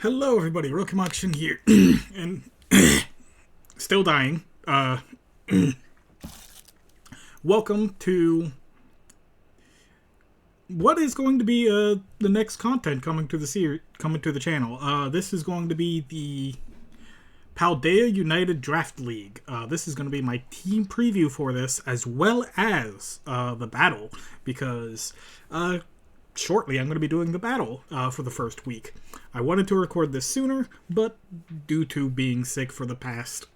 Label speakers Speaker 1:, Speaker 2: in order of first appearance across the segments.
Speaker 1: Hello, everybody. Rokimakshin here, and still dying. Welcome to what is going to be the next content coming to the channel. This is going to be the Paldea United Draft League. This is going to be my team preview for this, as well as the battle, because shortly I'm going to be doing the battle for the first week. I wanted to record this sooner, but due to being sick for the past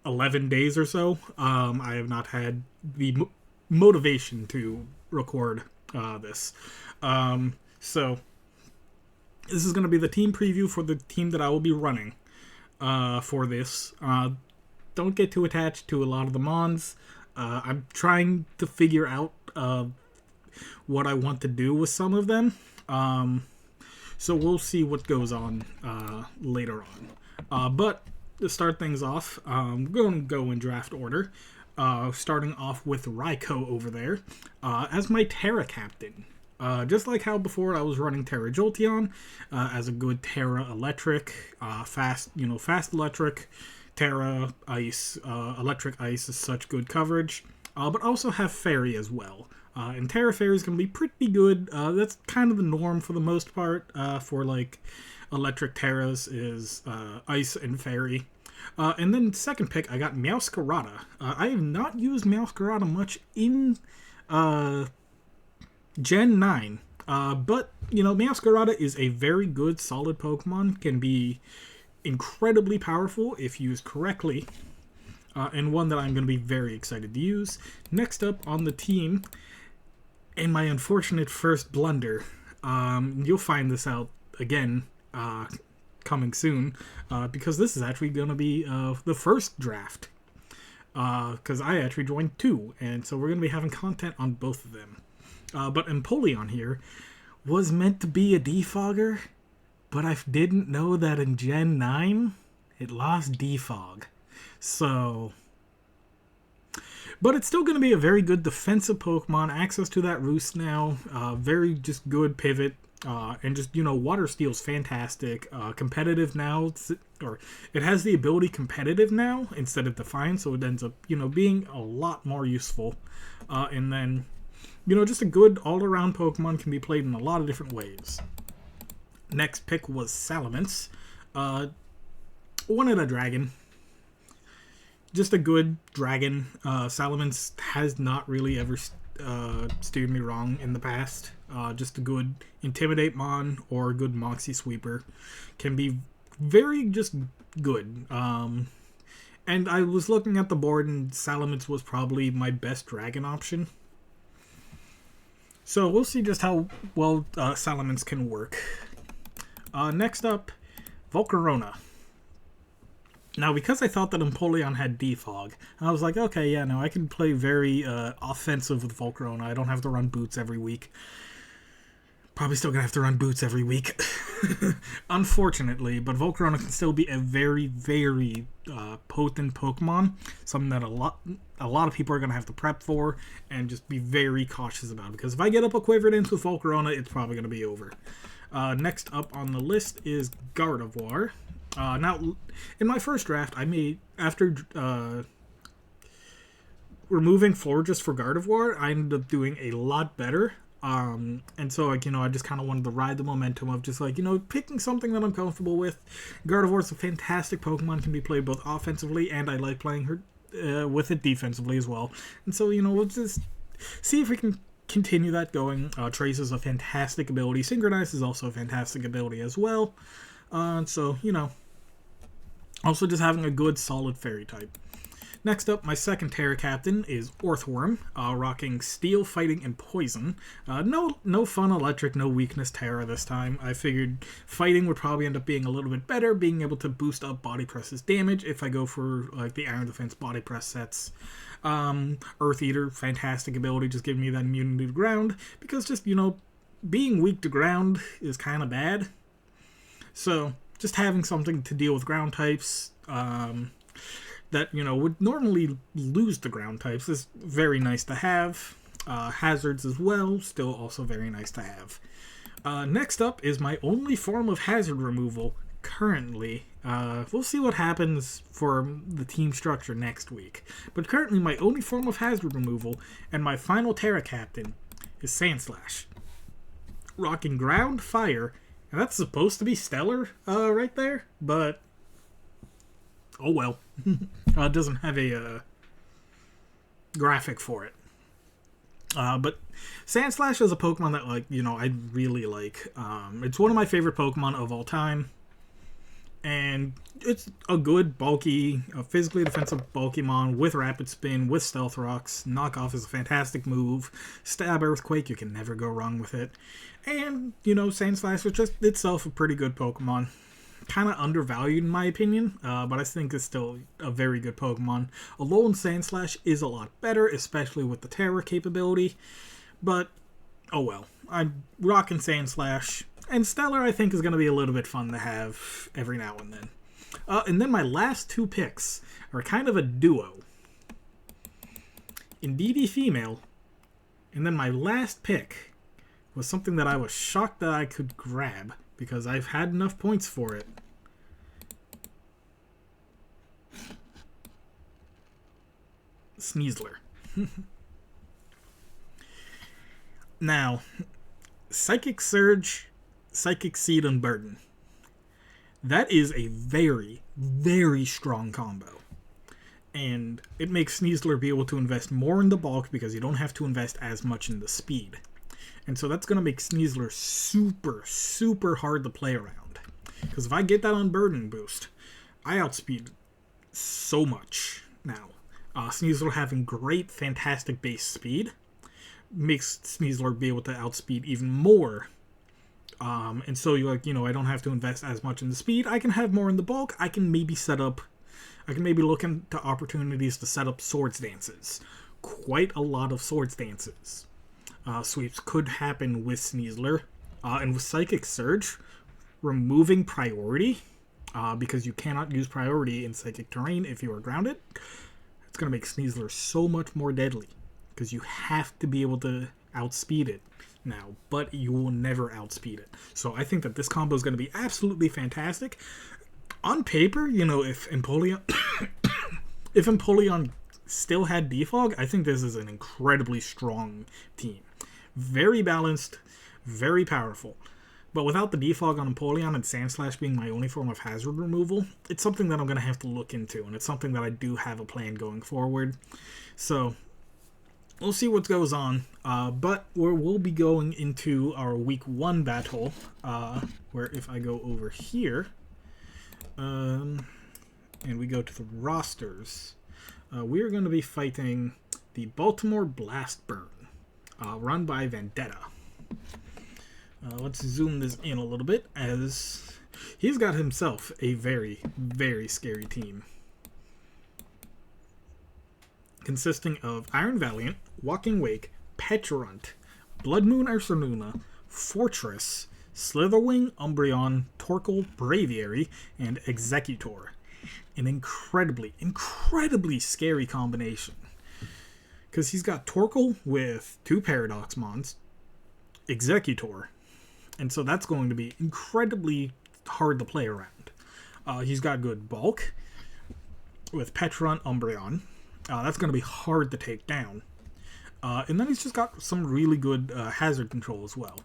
Speaker 1: 11 days or so, I have not had the motivation to record this. So this is going to be the team preview for the team that I will be running for this. Don't get too attached to a lot of the mons. I'm trying to figure out what I want to do with some of them. So we'll see what goes on later on. But to start things off, I'm going to go in draft order. Starting off with Raiko over there as my Terra captain. Just like how before I was running Terra Jolteon as a good Terra Electric, fast electric, Terra Ice, Electric Ice is such good coverage, but also have Fairy as well. And Terra Fairy is going to be pretty good. That's kind of the norm for the most part for like Electric Terras is Ice and Fairy. And then second pick, I got Meowscarada. I have not used Meowscarada much in Gen 9. But, Meowscarada is a very good, solid Pokemon. Can be incredibly powerful if used correctly. And one that I'm going to be very excited to use. Next up on the team, and my unfortunate first blunder. You'll find this out again coming soon, because this is actually going to be the first draft. Because I actually joined 2, and so we're going to be having content on both of them. But Empoleon here was meant to be a defogger, but I didn't know that in Gen 9 it lost defog. So, but it's still going to be a very good defensive Pokemon. Access to that Roost now, very just good pivot. And just, Water Steel's fantastic. Competitive now, or it has the ability competitive now instead of Defiance, so it ends up, being a lot more useful. And then, just a good all-around Pokemon, can be played in a lot of different ways. Next pick was Salamence. Wanted a dragon. Just a good dragon. Salamence has not really ever steered me wrong in the past. Just a good Intimidate Mon or a good Moxie Sweeper. Can be very just good. And I was looking at the board, and Salamence was probably my best dragon option. So we'll see just how well Salamence can work. Next up, Volcarona. Now, because I thought that Empoleon had defog, I was like, okay, yeah, no, I can play very offensive with Volcarona. I don't have to run Boots every week. Probably still gonna have to run Boots every week, unfortunately, but Volcarona can still be a very, very potent Pokemon, something that a lot of people are gonna have to prep for and just be very cautious about, because if I get up a Quiverdance with Volcarona, it's probably gonna be over. Next up on the list is Gardevoir. Now, in my first draft, I made, after removing Florges for Gardevoir, I ended up doing a lot better. And so, I just kind of wanted to ride the momentum of just, picking something that I'm comfortable with. Gardevoir is a fantastic Pokemon, can be played both offensively, and I like playing her with it defensively as well. And so, we'll just see if we can continue that going. Trace is a fantastic ability. Synchronize is also a fantastic ability as well. So, also just having a good, solid Fairy type. Next up, my second Terra captain is Orthworm, rocking Steel, Fighting, and Poison. No fun Electric, no weakness Terra this time. I figured Fighting would probably end up being a little bit better, being able to boost up Body Press's damage if I go for the Iron Defense Body Press sets. Earth Eater, fantastic ability, just giving me that immunity to ground, because just, being weak to ground is kind of bad. So, just having something to deal with ground types, that, would normally lose the ground types is very nice to have. Hazards as well, still also very nice to have. Next up is my only form of hazard removal currently. We'll see what happens for the team structure next week. But currently, my only form of hazard removal and my final Terra Captain is Sandslash. Rocking ground, fire, and that's supposed to be stellar right there, but oh well. It doesn't have a graphic for it. But Sandslash is a Pokemon that, like, I really like. It's one of my favorite Pokemon of all time. And it's a good, bulky, physically defensive Pokemon with Rapid Spin, with Stealth Rocks. Knockoff is a fantastic move. Stab Earthquake, you can never go wrong with it. And, Sandslash is just itself a pretty good Pokemon. Kind of undervalued in my opinion, but I think it's still a very good Pokemon. Alone, Sandslash is a lot better, especially with the Terra capability. But, oh well. I'm rocking Sandslash. And Stellar, I think, is going to be a little bit fun to have every now and then. And then my last two picks are kind of a duo. Indeedee Female. And then my last pick was something that I was shocked that I could grab, because I've had enough points for it. Sneasler. Now, Psychic Surge, Psychic Seed, and Burden. That is a very, very strong combo. And it makes Sneasler be able to invest more in the bulk because you don't have to invest as much in the speed. And so that's going to make Sneasler super, super hard to play around. Because if I get that on Burden boost, I outspeed so much now. Sneasler having great, fantastic base speed makes Sneasler be able to outspeed even more. And so I don't have to invest as much in the speed. I can have more in the bulk. I can maybe look into opportunities to set up Swords Dances. Quite a lot of Swords Dances. Sweeps could happen with Sneasler. And with Psychic Surge, removing priority, because you cannot use priority in Psychic Terrain if you are grounded, it's going to make Sneasler so much more deadly, because you have to be able to outspeed it now, but you will never outspeed it. So I think that this combo is going to be absolutely fantastic. On paper, if Empoleon if Empoleon still had Defog, I think this is an incredibly strong team. Very balanced, very powerful. But without the Defog on Empoleon and Sandslash being my only form of hazard removal, it's something that I'm going to have to look into, and it's something that I do have a plan going forward. So we'll see what goes on, but we'll be going into our Week 1 battle, where if I go over here, and we go to the rosters, we are going to be fighting the Baltimore Blast Burn, run by Vendetta. Let's zoom this in a little bit, as he's got himself a very, very scary team. Consisting of Iron Valiant, Walking Wake, Petulant, Blood Moon Ursaluna, Fortress, Slitherwing, Umbreon, Torkoal, Braviary, and Executor. An incredibly, incredibly scary combination. Because he's got Torkoal with 2 Paradox Mons, Executor, and so that's going to be incredibly hard to play around. He's got good bulk with Petulant, Umbreon. That's going to be hard to take down. And then he's just got some really good hazard control as well.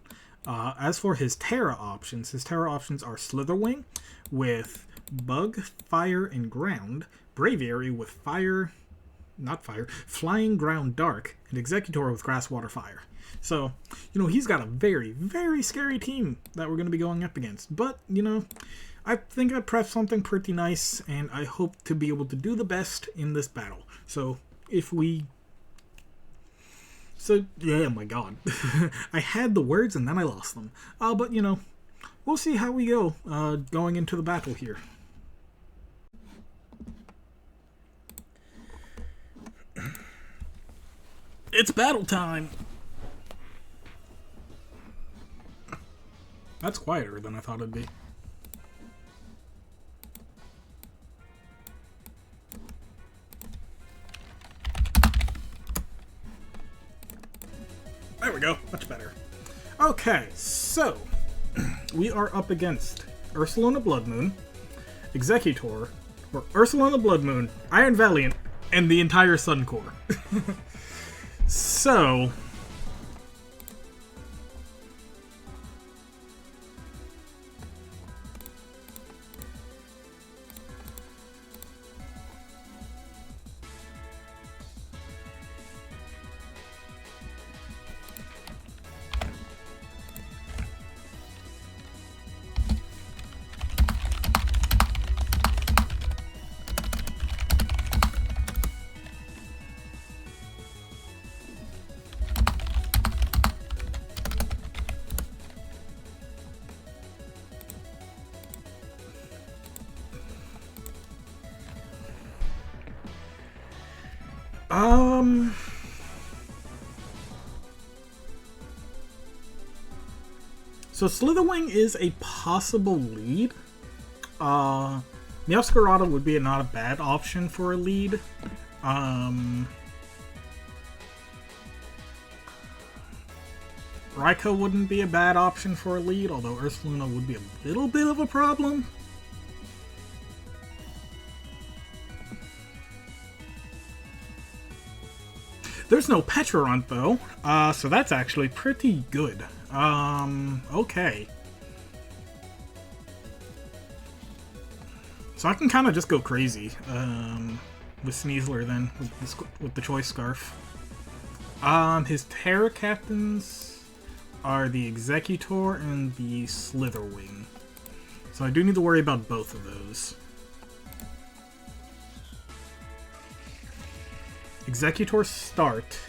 Speaker 1: As for his Terra options are Slitherwing with Bug, Fire, and Ground, Braviary with Flying, Ground, Dark, and Executor with Grass, Water, Fire. So, he's got a very, very scary team that we're going to be going up against. But, I think I prepped something pretty nice, and I hope to be able to do the best in this battle. So, yeah, my god. I had the words and then I lost them. But, we'll see how we go going into the battle here. It's battle time! That's quieter than I thought it'd be. There we go. Much better. Okay. Okay, so we are up against Ursulona Bloodmoon, Executor, or Ursulona Bloodmoon, Iron Valiant, and the entire Sun Core. So So Slitherwing is a possible lead. Meowscarada would be not a bad option for a lead. Raikou wouldn't be a bad option for a lead, although Ursaluna would be a little bit of a problem. There's no Petrarunt though, so that's actually pretty good. Okay. So I can kind of just go crazy, with Sneasler then, with the Choice Scarf. His Terra Captains are the Executor and the Slitherwing. So I do need to worry about both of those. Executor start.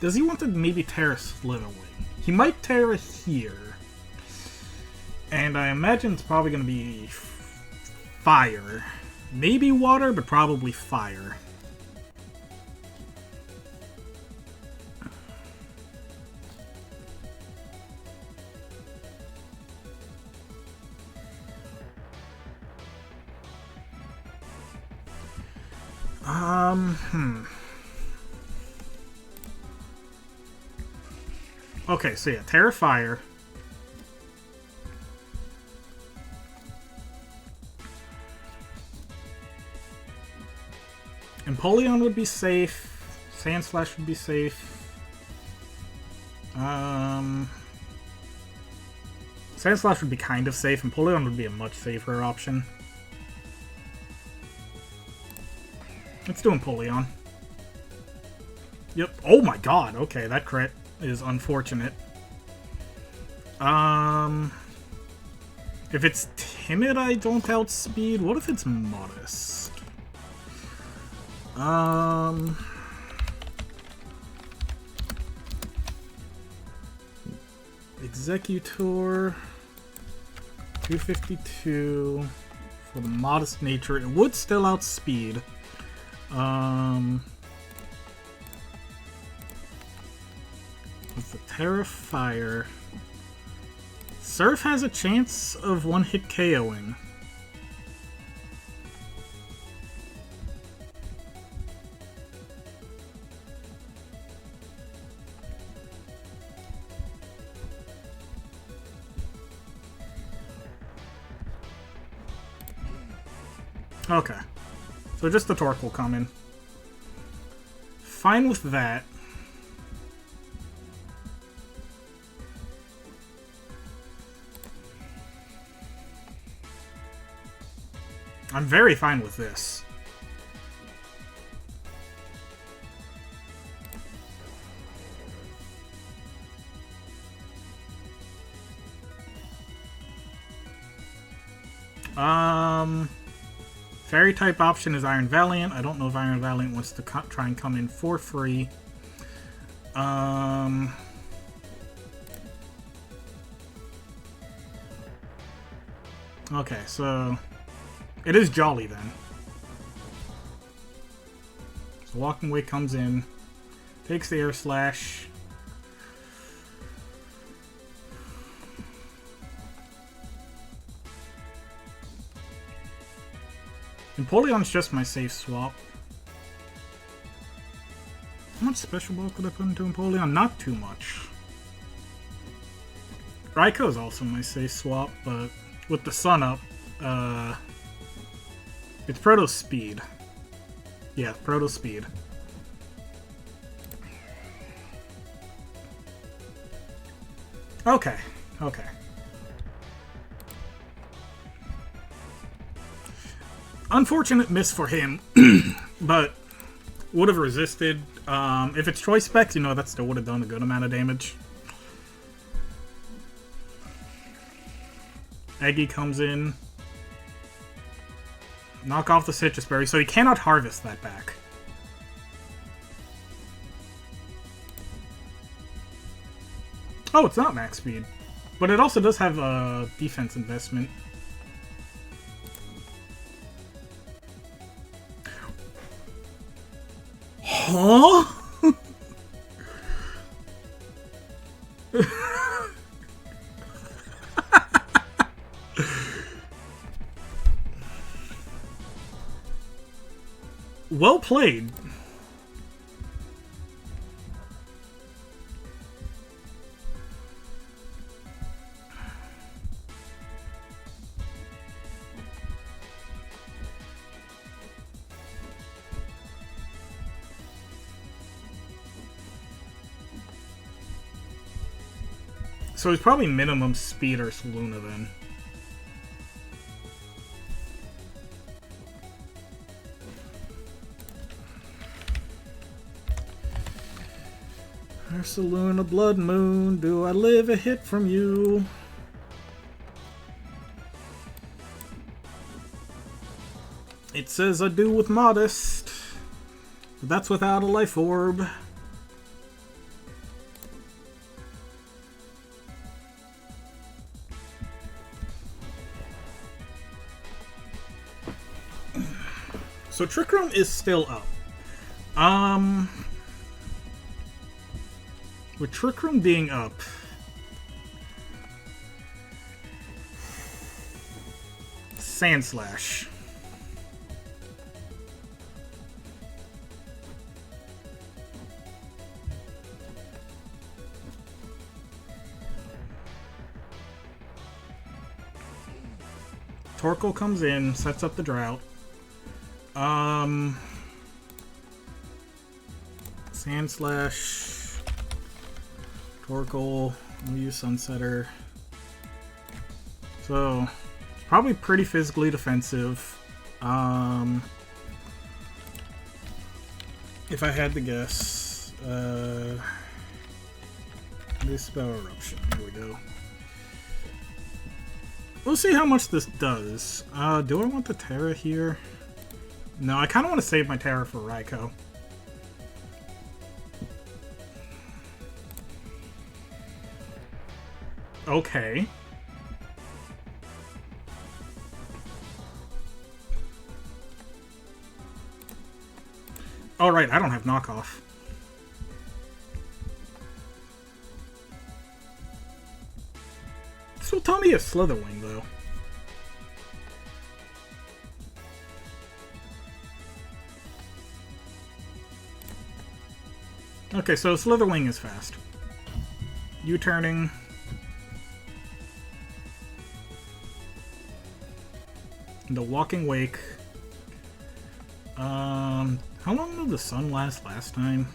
Speaker 1: Does he want to maybe Terra Slitherwing? He might Terra here. And I imagine it's probably going to be fire. Maybe water, but probably fire. Okay, so yeah, Terra Fire. Empoleon would be safe. Sandslash would be safe. Sandslash would be kind of safe. Empoleon would be a much safer option. Let's do Empoleon. Yep. Oh my god. Okay, that crit is unfortunate. If it's timid, I don't outspeed. What if it's modest? Executor 252 for the modest nature. It would still outspeed. With the Terra Fire, Surf has a chance of one-hit KOing. Okay. So just the Torque will come in. Fine with that. I'm very fine with this. Fairy type option is Iron Valiant. I don't know if Iron Valiant wants to try and come in for free. Okay, so it is Jolly then. So Walking Way comes in, takes the Air Slash. Empoleon's just my safe swap. How much special ball could I put into Empoleon? Not too much. Raikou is also my safe swap, but with the sun up, it's Proto Speed. Yeah, Proto Speed. Okay, okay. Unfortunate miss for him, but would have resisted. If it's choice specs, you know, that still would have done a good amount of damage. Eggy comes in. Knock off the Citrus Berry, so he cannot harvest that back. Oh, it's not max speed. But it also does have a defense investment. Huh? Well played. So he's probably minimum speed or Luna then. Ursaluna, Blood Moon, do I live a hit from you? It says I do with Modest, but that's without a life orb. So Trick Room is still up. With Trick Room being up, Sand Slash. Torkoal comes in, sets up the drought. Sand Slash, Torkoal, we'll use Sunsetter. So, it's probably pretty physically defensive. If I had to guess, this spell Eruption. Here we go. We'll see how much this does. Do I want the Terra here? No, I kind of want to save my Terra for Raikou. Okay. Alright, I don't have knockoff. This will tell me a Slitherwing, though. Okay, so Slitherwing is fast. U-turning. The Walking Wake. How long did the sun last time?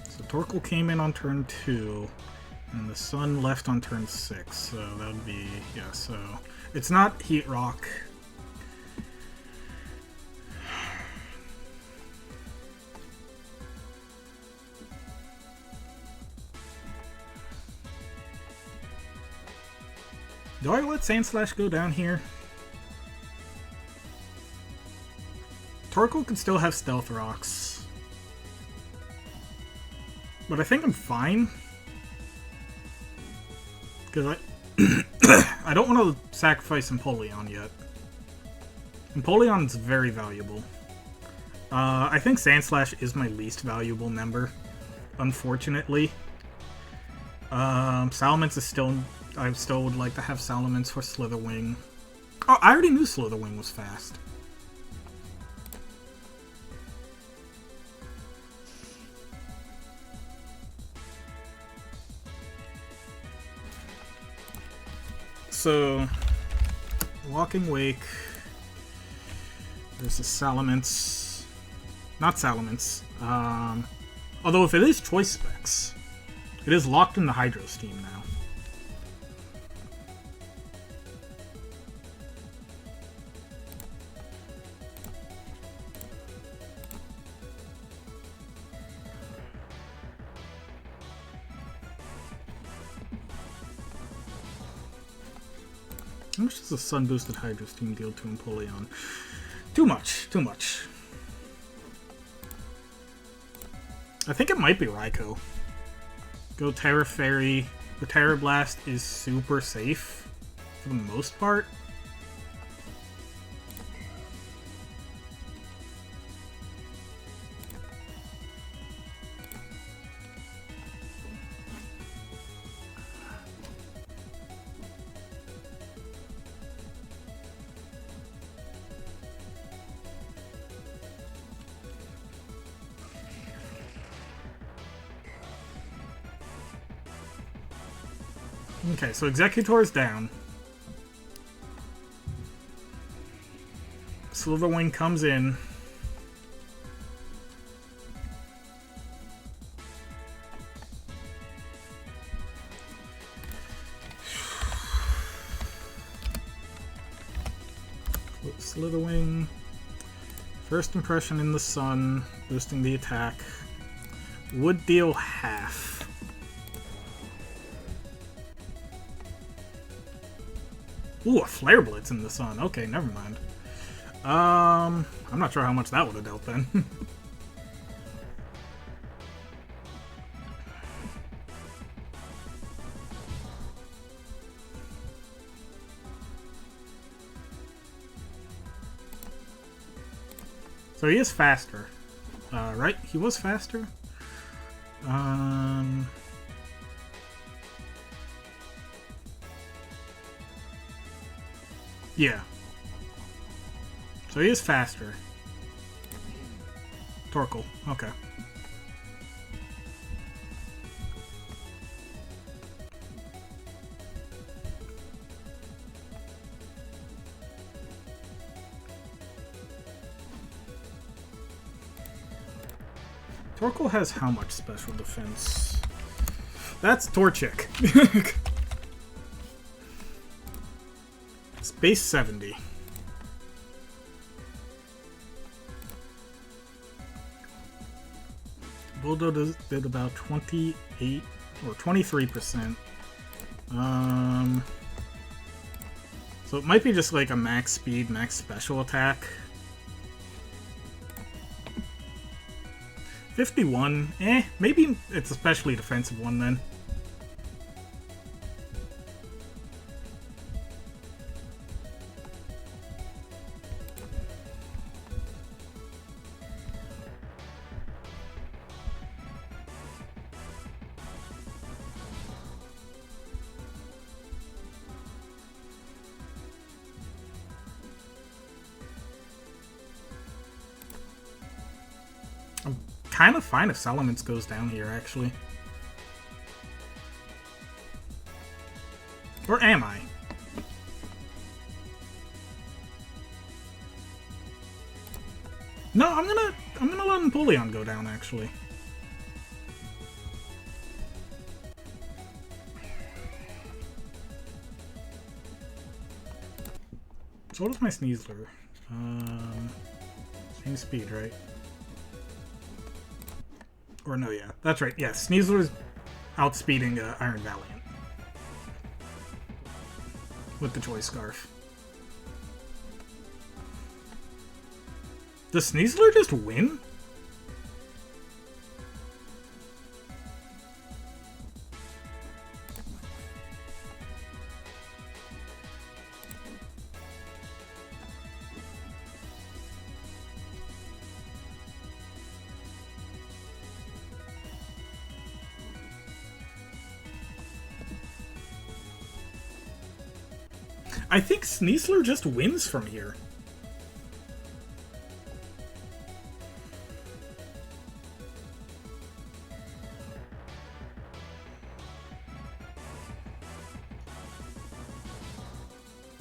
Speaker 1: So Torkoal came in on turn 2, and the sun left on turn 6, so that would be, yeah, so it's not Heat Rock. Do I let Sandslash go down here? Torkoal can still have Stealth Rocks. But I think I'm fine. Because I don't want to sacrifice Empoleon yet. Empoleon's very valuable. I think Sandslash is my least valuable member, unfortunately. Salamence is still... I still would like to have Salamence for Slitherwing. Oh, I already knew Slitherwing was fast. so Walking Wake. There's the Salamence. Not Salamence. Although if it is choice specs, it is locked in the Hydro Steam now. How much does a Sun Boosted Hydro Steam deal to Empoleon? Too much. Too much. I think it might be Raikou. Go Terra Fairy. The Terra Blast is super safe for the most part. Okay, so Executor is down. Silverwing comes in. Slitherwing. First impression in the sun, boosting the attack. Would deal half. Ooh, a Flare Blitz in the sun. Okay, never mind. I'm not sure how much that would have dealt then. So he is faster. Right? He was faster? Yeah. So he is faster. Torkoal. Okay. Torkoal has how much special defense? That's Torchic. It's base 70. Bulldoze did about 28 or 23%. So it might be just like a max speed, max special attack. 51, maybe it's a specially defensive one then. Kind of fine if Salamence goes down here, actually. Or am I? No, I'm gonna let Empoleon go down, actually. So what is my Sneasler? Same speed, right? Or no, yeah. That's right. Yeah, Sneasler's outspeeding Iron Valiant. With the Choice Scarf. Does Sneasler just win? I think Sneasler just wins from here.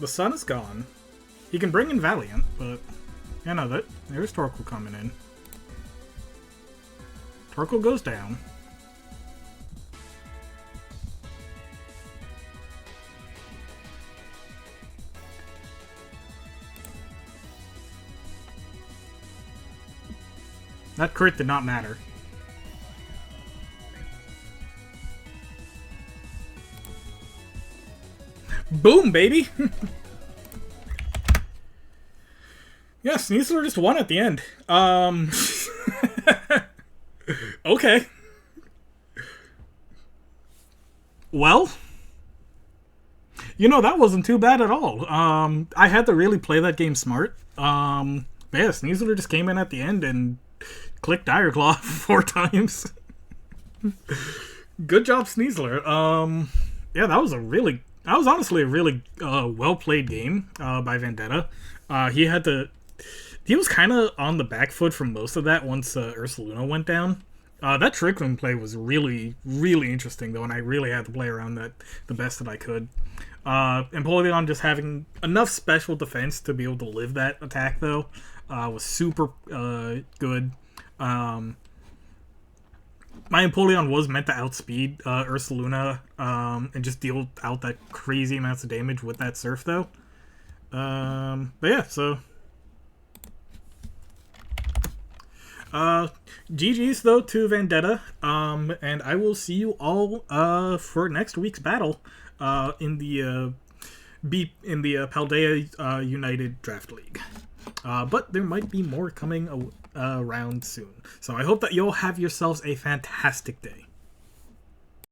Speaker 1: The sun is gone. He can bring in Valiant, but... Yeah, no, there's Torkoal coming in. Torkoal goes down. That crit did not matter. Boom, baby! Yeah, Sneasler just won at the end. Okay. Well, you know, that wasn't too bad at all. I had to really play that game smart. Yeah, Sneasler just came in at the end and clicked Dire Claw 4 times. Good job, Sneasler. Yeah, that was honestly a really well played game by Vendetta. He was kind of on the back foot for most of that once Ursaluna went down. That Trick Room play was really, really interesting, though, and I really had to play around that the best that I could. Empoleon just having enough special defense to be able to live that attack, though, was super good. My Empoleon was meant to outspeed Ursaluna and just deal out that crazy amounts of damage with that Surf, though. But yeah, so... GG's though to Vendetta, and I will see you all for next week's battle in the Paldea United Draft League. But there might be more coming around soon. So I hope that you'll have yourselves a fantastic day.